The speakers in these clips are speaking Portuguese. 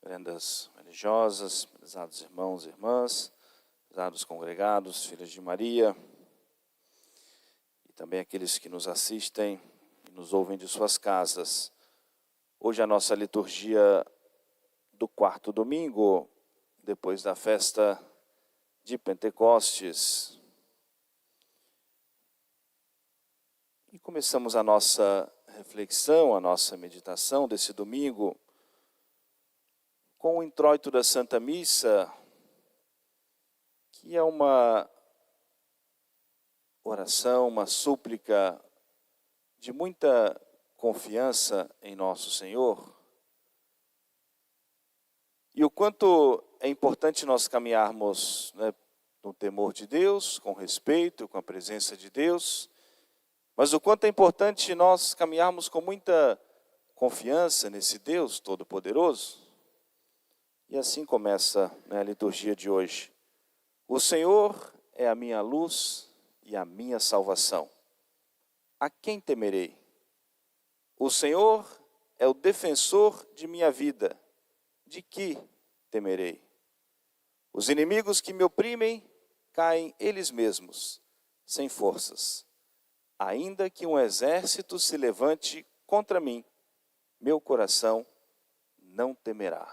Prendas religiosas, prezados irmãos e irmãs, prezados congregados, filhos de Maria, e também aqueles que nos assistem e nos ouvem de suas casas. Hoje a nossa liturgia do quarto domingo, depois da festa de Pentecostes. E começamos a nossa reflexão, a nossa meditação desse domingo, com o introito da Santa Missa, que é uma oração, uma súplica de muita confiança em nosso Senhor. E o quanto é importante nós caminharmos, no temor de Deus, com respeito, com a presença de Deus, mas o quanto é importante nós caminharmos com muita confiança nesse Deus Todo-Poderoso. E assim começa a liturgia de hoje. O Senhor é a minha luz e a minha salvação. A quem temerei? O Senhor é o defensor de minha vida. De que temerei? Os inimigos que me oprimem caem eles mesmos, sem forças. Ainda que um exército se levante contra mim, meu coração não temerá.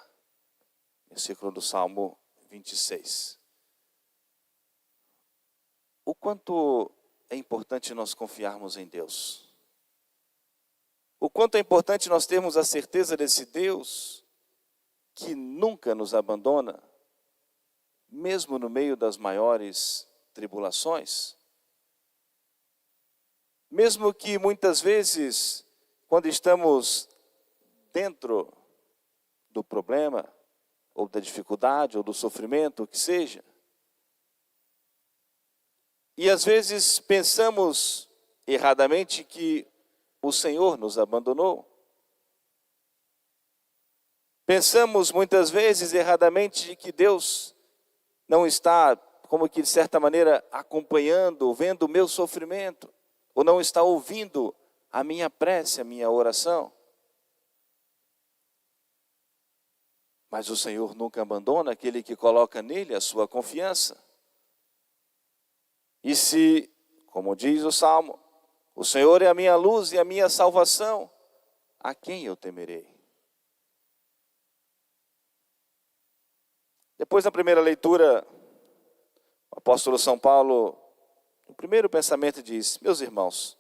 Versículo do Salmo 26. O quanto é importante nós confiarmos em Deus. O quanto é importante nós termos a certeza desse Deus que nunca nos abandona, mesmo no meio das maiores tribulações. Mesmo que muitas vezes, quando estamos dentro do problema, ou da dificuldade, ou do sofrimento, o que seja. E às vezes pensamos erradamente que o Senhor nos abandonou. Pensamos muitas vezes erradamente que Deus não está, como que de certa maneira, acompanhando, vendo o meu sofrimento, ou não está ouvindo a minha prece, a minha oração. Mas o Senhor nunca abandona aquele que coloca nele a sua confiança. E se, como diz o Salmo, o Senhor é a minha luz e a minha salvação, a quem eu temerei? Depois da primeira leitura, o apóstolo São Paulo, no primeiro pensamento diz: meus irmãos,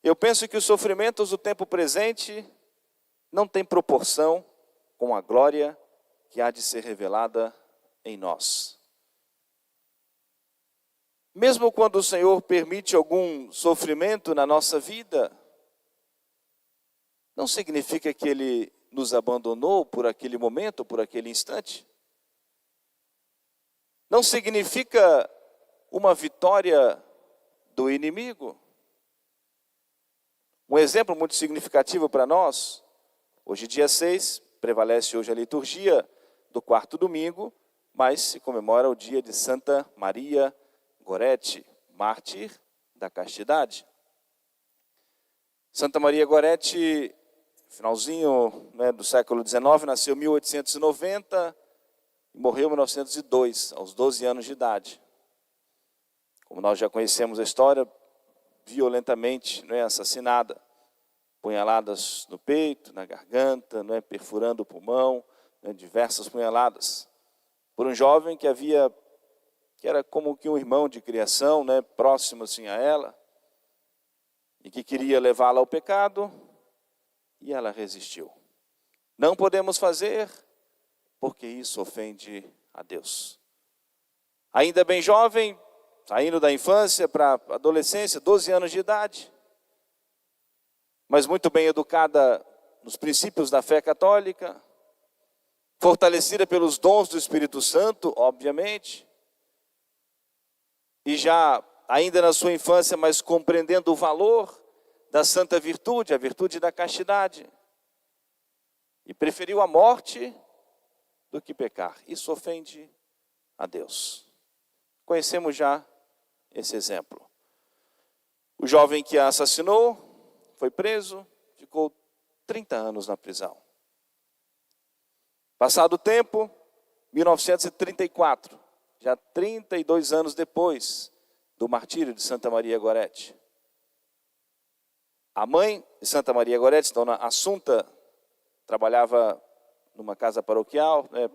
eu penso que os sofrimentos do tempo presente não têm proporção com a glória que há de ser revelada em nós. Mesmo quando o Senhor permite algum sofrimento na nossa vida, não significa que Ele nos abandonou por aquele momento, por aquele instante. Não significa uma vitória do inimigo. Um exemplo muito significativo para nós, hoje dia 6, prevalece hoje a liturgia do quarto domingo, mas se comemora o dia de Santa Maria Gorete, mártir da castidade. Santa Maria Gorete, finalzinho do século XIX, nasceu em 1890 e morreu em 1902, aos 12 anos de idade. Como nós já conhecemos a história, violentamente assassinada. Punhaladas no peito, na garganta, perfurando o pulmão, diversas punhaladas. Por um jovem que era como que um irmão de criação, próximo assim a ela, e que queria levá-la ao pecado, e ela resistiu. Não podemos fazer, porque isso ofende a Deus. Ainda bem jovem, saindo da infância para a adolescência, 12 anos de idade, mas muito bem educada nos princípios da fé católica, fortalecida pelos dons do Espírito Santo, obviamente, e já ainda na sua infância, mas compreendendo o valor da santa virtude, a virtude da castidade, e preferiu a morte do que pecar. Isso ofende a Deus. Conhecemos já esse exemplo. O jovem que a assassinou foi preso, ficou 30 anos na prisão. Passado o tempo, 1934, já 32 anos depois do martírio de Santa Maria Gorete. A mãe de Santa Maria Gorete, Dona Assunta, trabalhava numa casa paroquial, né,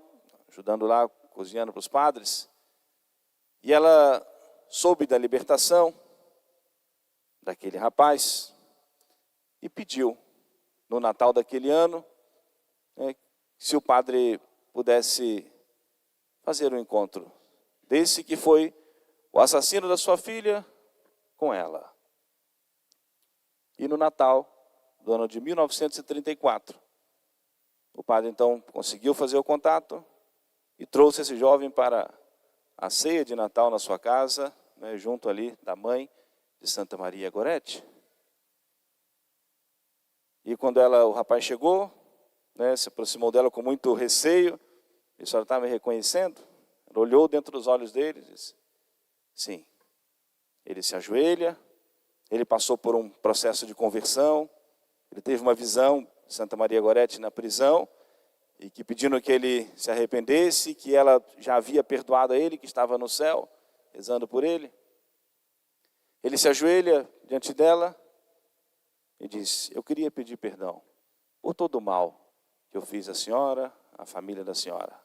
ajudando lá, cozinhando para os padres. E ela soube da libertação daquele rapaz e pediu, no Natal daquele ano, né, se o padre pudesse fazer um encontro desse que foi o assassino da sua filha com ela. E no Natal do ano de 1934, o padre então conseguiu fazer o contato e trouxe esse jovem para a ceia de Natal na sua casa, né, junto ali da mãe de Santa Maria Gorete. E quando o rapaz chegou, né, se aproximou dela com muito receio, e a senhora está me reconhecendo? Ela olhou dentro dos olhos dele e disse, sim. Ele se ajoelha, ele passou por um processo de conversão, ele teve uma visão de Santa Maria Gorete na prisão, e que pedindo que ele se arrependesse, que ela já havia perdoado a ele, que estava no céu, rezando por ele. Ele se ajoelha diante dela e diz, eu queria pedir perdão por todo o mal que eu fiz à senhora, à família da senhora.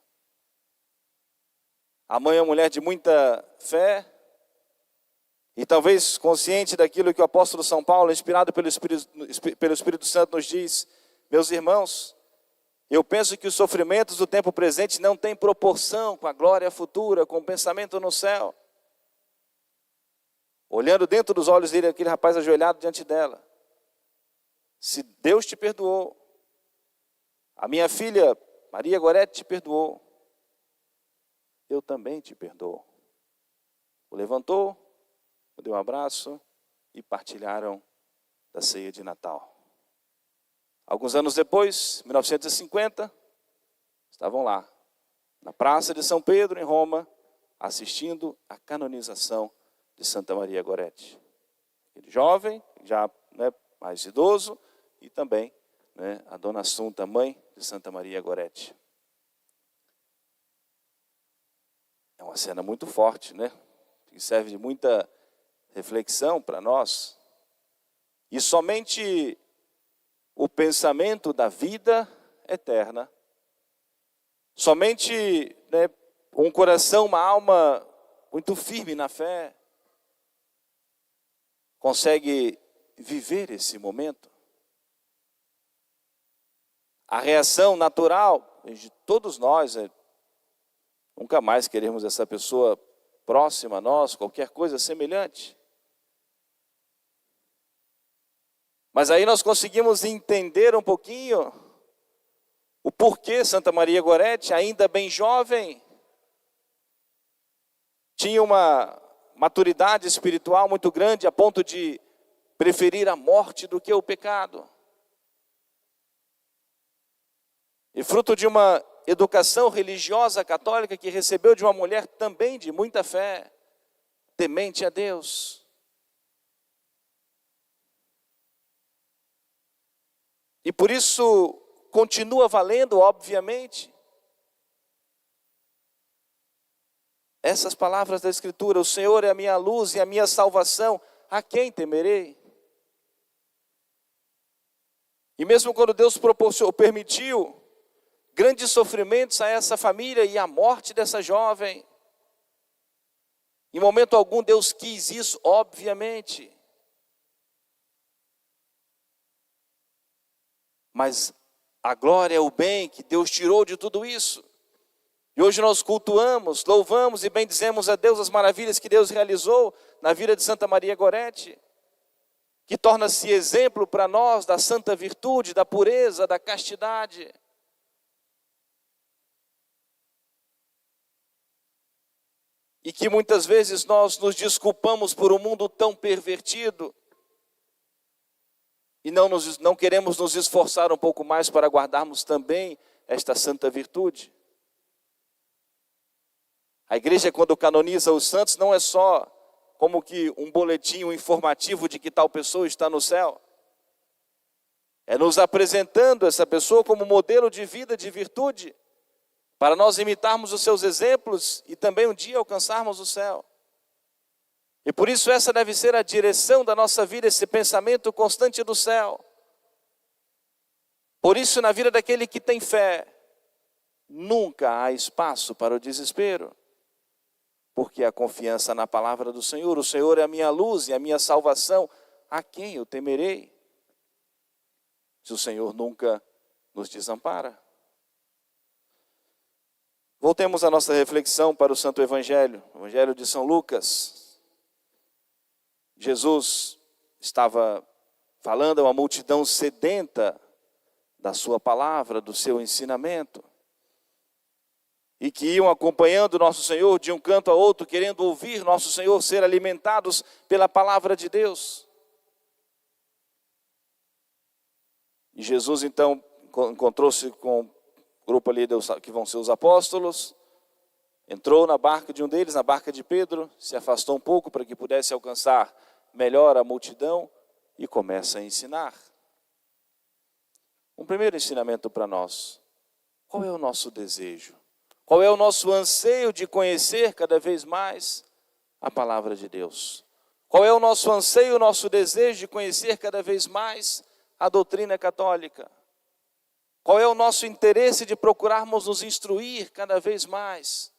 A mãe é uma mulher de muita fé, e talvez consciente daquilo que o apóstolo São Paulo, inspirado pelo Espírito Santo, nos diz, meus irmãos, eu penso que os sofrimentos do tempo presente não têm proporção com a glória futura, com o pensamento no céu. Olhando dentro dos olhos dele, aquele rapaz ajoelhado diante dela. Se Deus te perdoou, a minha filha Maria Gorete te perdoou, eu também te perdoo. O levantou, o deu um abraço e partilharam da ceia de Natal. Alguns anos depois, 1950, estavam lá, na Praça de São Pedro, em Roma, assistindo à canonização de Santa Maria Gorete. Ele jovem, já, né, mais idoso, e também, né, a Dona Assunta, mãe de Santa Maria Gorete. É uma cena muito forte, né? Que serve de muita reflexão para nós. E somente o pensamento da vida eterna, somente, né, um coração, uma alma muito firme na fé, consegue viver esse momento. A reação natural de todos nós é nunca mais queremos essa pessoa próxima a nós, qualquer coisa semelhante. Mas aí nós conseguimos entender um pouquinho o porquê Santa Maria Gorete, ainda bem jovem, tinha uma maturidade espiritual muito grande a ponto de preferir a morte do que o pecado. E fruto de uma educação religiosa católica que recebeu de uma mulher também de muita fé, temente a Deus. E por isso continua valendo, obviamente, essas palavras da Escritura, o Senhor é a minha luz e a minha salvação, a quem temerei? E mesmo quando Deus permitiu grandes sofrimentos a essa família e a morte dessa jovem, em momento algum Deus quis isso, obviamente. Mas a glória, o bem que Deus tirou de tudo isso. E hoje nós cultuamos, louvamos e bendizemos a Deus as maravilhas que Deus realizou na vida de Santa Maria Gorete, que torna-se exemplo para nós da santa virtude, da pureza, da castidade. E que muitas vezes nós nos desculpamos por um mundo tão pervertido e não queremos nos esforçar um pouco mais para guardarmos também esta santa virtude. A igreja, quando canoniza os santos, não é só como que um boletim informativo de que tal pessoa está no céu. É nos apresentando essa pessoa como modelo de vida, de virtude, para nós imitarmos os seus exemplos e também um dia alcançarmos o céu. E por isso essa deve ser a direção da nossa vida, esse pensamento constante do céu. Por isso, na vida daquele que tem fé, nunca há espaço para o desespero, porque a confiança na palavra do Senhor, o Senhor é a minha luz e a minha salvação, a quem eu temerei? Se o Senhor nunca nos desampara. Voltemos a nossa reflexão para o Santo Evangelho, o Evangelho de São Lucas. Jesus estava falando a uma multidão sedenta da sua palavra, do seu ensinamento, e que iam acompanhando nosso Senhor de um canto a outro, querendo ouvir nosso Senhor, ser alimentados pela palavra de Deus. E Jesus então encontrou-se com o grupo ali que vão ser os apóstolos, entrou na barca de um deles, na barca de Pedro, se afastou um pouco para que pudesse alcançar melhor a multidão e começa a ensinar. Um primeiro ensinamento para nós: qual é o nosso desejo? Qual é o nosso anseio de conhecer cada vez mais a palavra de Deus? Qual é o nosso anseio, o nosso desejo de conhecer cada vez mais a doutrina católica? Qual é o nosso interesse de procurarmos nos instruir cada vez mais?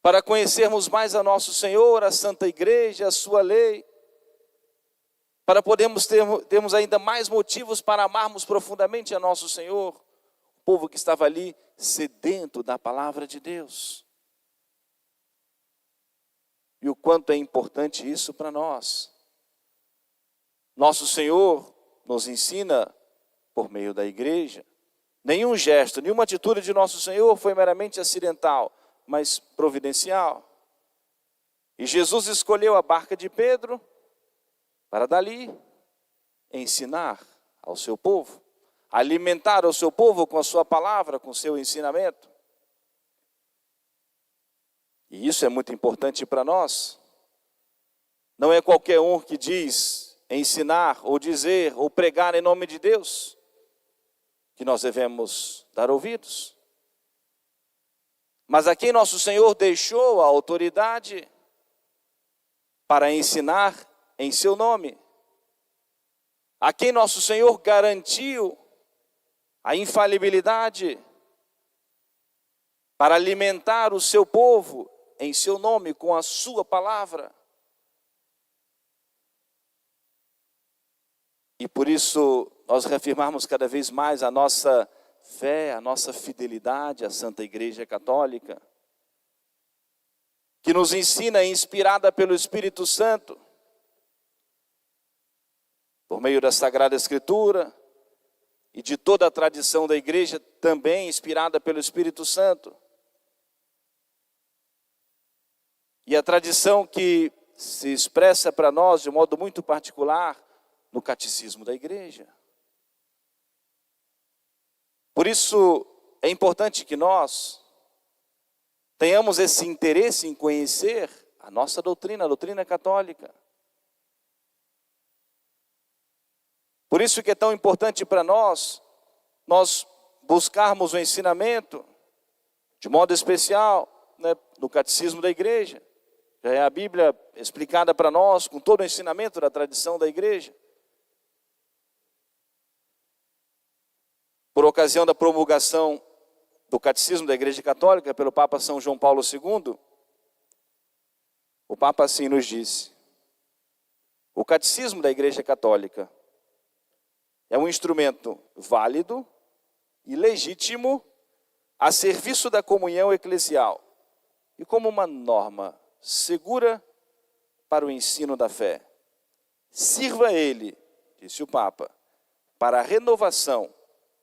Para conhecermos mais a nosso Senhor, a Santa Igreja, a sua lei, para podermos termos ainda mais motivos para amarmos profundamente a nosso Senhor, o povo que estava ali sedento da palavra de Deus. E o quanto é importante isso para nós. Nosso Senhor nos ensina por meio da igreja. Nenhum gesto, nenhuma atitude de nosso Senhor foi meramente acidental, mas providencial. E Jesus escolheu a barca de Pedro para dali ensinar ao seu povo, alimentar o seu povo com a sua palavra, com o seu ensinamento. E isso é muito importante para nós. Não é qualquer um que diz ensinar, ou dizer, ou pregar em nome de Deus, que nós devemos dar ouvidos. Mas a quem nosso Senhor deixou a autoridade para ensinar em seu nome, a quem nosso Senhor garantiu a infalibilidade para alimentar o seu povo em seu nome com a sua palavra. E por isso nós reafirmarmos cada vez mais a nossa fé, a nossa fidelidade à Santa Igreja Católica, que nos ensina, inspirada pelo Espírito Santo, por meio da Sagrada Escritura e de toda a tradição da igreja, também inspirada pelo Espírito Santo. E a tradição que se expressa para nós de modo muito particular no catecismo da igreja. Por isso é importante que nós tenhamos esse interesse em conhecer a nossa doutrina, a doutrina católica. Por isso que é tão importante para nós buscarmos o ensinamento, de modo especial, no catecismo da igreja. Já é a Bíblia explicada para nós, com todo o ensinamento da tradição da igreja. Por ocasião da promulgação do catecismo da Igreja Católica pelo Papa São João Paulo II, o Papa assim nos disse: o catecismo da Igreja Católica é um instrumento válido e legítimo a serviço da comunhão eclesial e como uma norma segura para o ensino da fé. Sirva ele, disse o Papa, para a renovação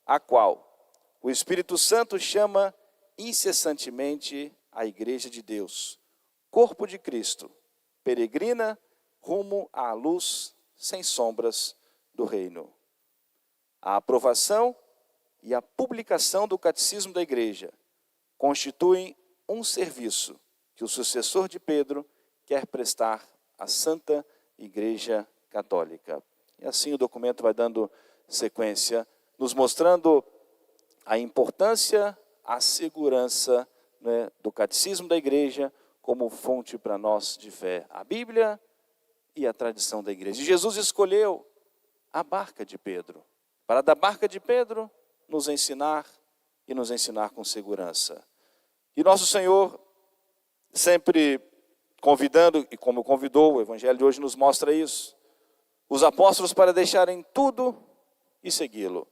a qual o Espírito Santo chama incessantemente a Igreja de Deus, corpo de Cristo, peregrina rumo à luz sem sombras do reino. A aprovação e a publicação do Catecismo da Igreja constituem um serviço que o sucessor de Pedro quer prestar à Santa Igreja Católica. E assim o documento vai dando sequência, nos mostrando a importância, a segurança, né, do catecismo da igreja como fonte para nós de fé. A Bíblia e a tradição da igreja. E Jesus escolheu a barca de Pedro, para da barca de Pedro nos ensinar e nos ensinar com segurança. E nosso Senhor, sempre convidando, e como convidou, o Evangelho de hoje nos mostra isso, os apóstolos para deixarem tudo e segui-lo.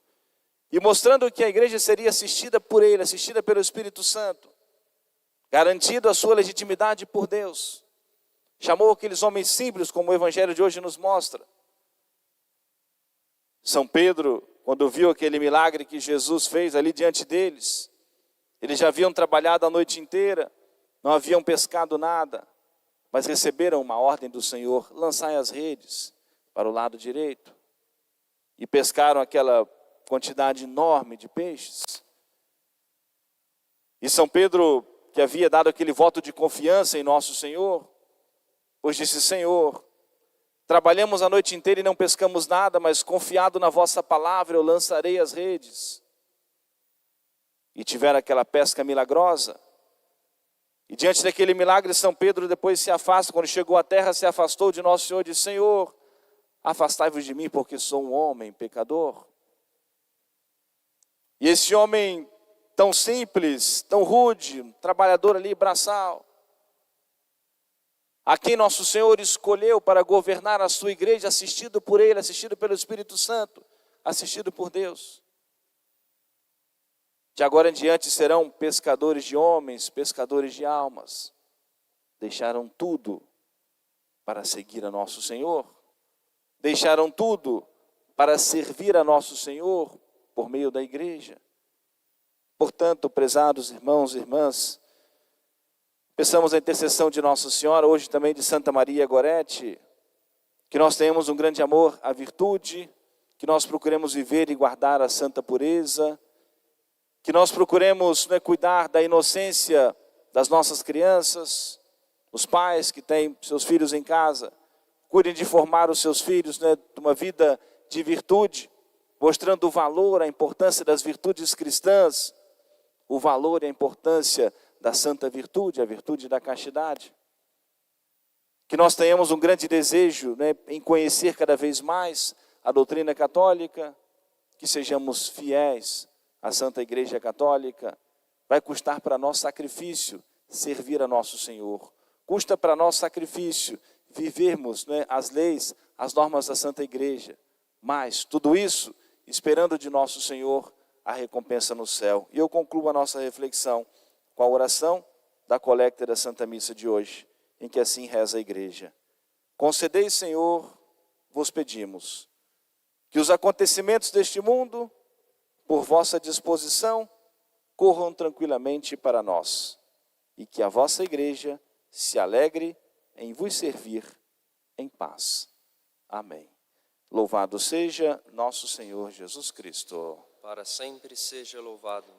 E mostrando que a igreja seria assistida por ele, assistida pelo Espírito Santo, garantido a sua legitimidade por Deus. Chamou aqueles homens simples, como o Evangelho de hoje nos mostra. São Pedro, quando viu aquele milagre que Jesus fez ali diante deles, eles já haviam trabalhado a noite inteira, não haviam pescado nada, mas receberam uma ordem do Senhor: lançai as redes para o lado direito. E pescaram aquela quantidade enorme de peixes. E São Pedro, que havia dado aquele voto de confiança em nosso Senhor, pois disse: Senhor, trabalhamos a noite inteira e não pescamos nada, mas confiado na vossa palavra eu lançarei as redes. E tiveram aquela pesca milagrosa. E diante daquele milagre, São Pedro depois se afasta, quando chegou à terra, se afastou de nosso Senhor e disse: Senhor, afastai-vos de mim, porque sou um homem pecador. E esse homem tão simples, tão rude, um trabalhador ali, braçal, a quem nosso Senhor escolheu para governar a sua igreja, assistido por ele, assistido pelo Espírito Santo, assistido por Deus. De agora em diante serão pescadores de homens, pescadores de almas. Deixaram tudo para seguir a nosso Senhor. Deixaram tudo para servir a nosso Senhor por meio da igreja. Portanto, prezados irmãos e irmãs, peçamos a intercessão de Nossa Senhora, hoje também de Santa Maria Gorete, que nós tenhamos um grande amor à virtude, que nós procuremos viver e guardar a santa pureza, que nós procuremos, né, cuidar da inocência das nossas crianças, os pais que têm seus filhos em casa, cuidem de formar os seus filhos, né, de uma vida de virtude, mostrando o valor, a importância das virtudes cristãs, o valor e a importância da santa virtude, a virtude da castidade. Que nós tenhamos um grande desejo, né, em conhecer cada vez mais a doutrina católica, que sejamos fiéis à Santa Igreja Católica. Vai custar para nós sacrifício servir a nosso Senhor. Custa para nós sacrifício vivermos, né, as leis, as normas da Santa Igreja. Mas tudo isso esperando de nosso Senhor a recompensa no céu. E eu concluo a nossa reflexão com a oração da collecta da Santa Missa de hoje, em que assim reza a igreja. Concedei, Senhor, vos pedimos, que os acontecimentos deste mundo, por vossa disposição, corram tranquilamente para nós, e que a vossa igreja se alegre em vos servir em paz. Amém. Louvado seja nosso Senhor Jesus Cristo. Para sempre seja louvado.